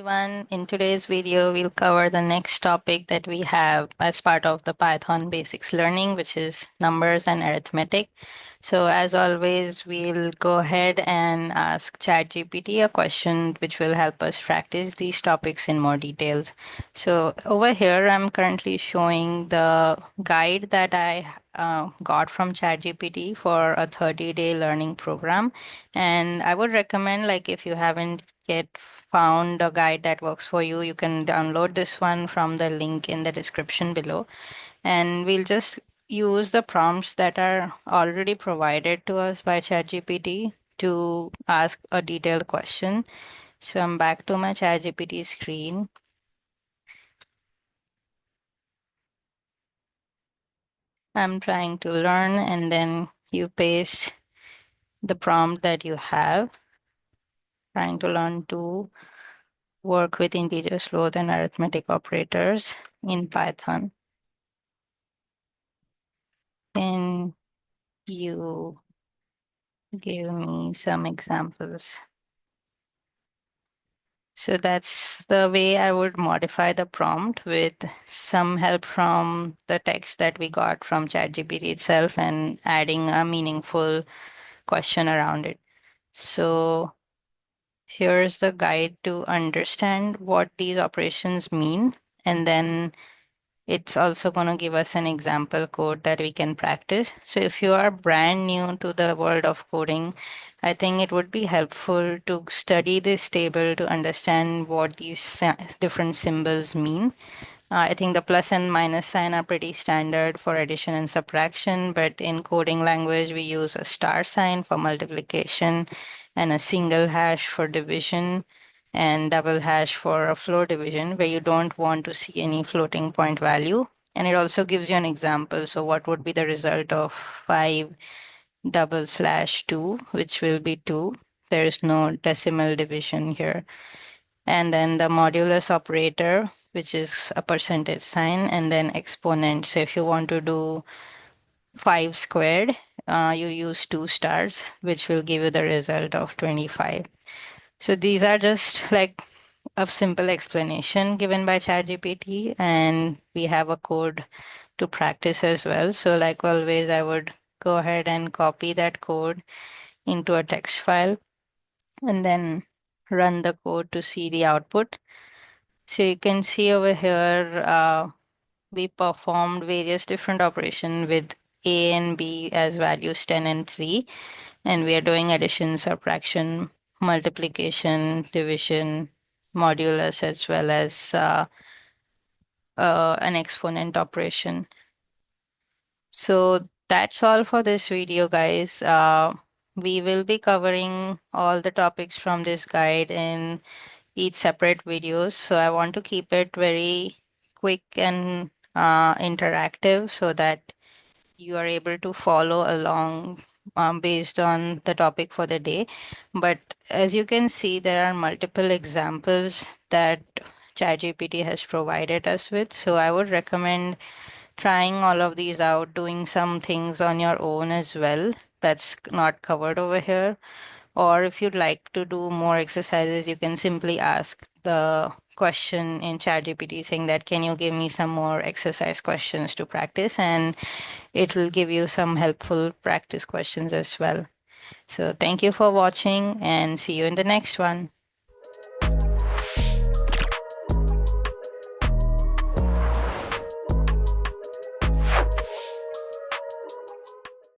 everyone. In today's video, we'll cover the next topic that we have as part of the Python basics learning, which is numbers and arithmetic. So as always, we'll go ahead and ask ChatGPT a question which will help us practice these topics in more details. So over here, I'm currently showing the guide that I got from ChatGPT for a 30-day learning program. And I would recommend, like, if you haven't yet found a guide that works for you, you can download this one from the link in the description below. And we'll just use the prompts that are already provided to us by ChatGPT to ask a detailed question. So I'm back to my ChatGPT screen. I'm trying to learn, and then you paste the prompt that you have, trying to learn to work with integers, float, and arithmetic operators in Python. Can you give me some examples? So that's the way I would modify the prompt with some help from the text that we got from ChatGPT itself and adding a meaningful question around it. So here's the guide to understand what these operations mean. And then it's also going to give us an example code that we can practice. So if you are brand new to the world of coding, I think it would be helpful to study this table to understand what these different symbols mean. I think the plus and minus sign are pretty standard for addition and subtraction, but in coding language, we use a star sign for multiplication and a single hash for division and double hash for a floor division where you don't want to see any floating point value. And it also gives you an example. So what would be the result of 5 double slash 2, which will be 2. There is no decimal division here. And then the modulus operator, which is a percentage sign, and then exponent. So if you want to do 5 squared, you use 2 stars, which will give you the result of 25. So these are just like a simple explanation given by ChatGPT, and we have a code to practice as well. So like always, I would go ahead and copy that code into a text file and then run the code to see the output. So you can see over here, we performed various different operations with A and B as values 10 and 3. And we are doing addition, subtraction, multiplication, division, modulus, as well as an exponent operation. So that's all for this video, guys. We will be covering all the topics from this guide in each separate videos. So I want to keep it very quick and interactive so that you are able to follow along based on the topic for the day. But as you can see, there are multiple examples that ChatGPT has provided us with. So I would recommend trying all of these out, doing some things on your own as well. That's not covered over here. Or if you'd like to do more exercises, you can simply ask the question in ChatGPT saying that, can you give me some more exercise questions to practice? And it will give you some helpful practice questions as well. So thank you for watching and see you in the next one.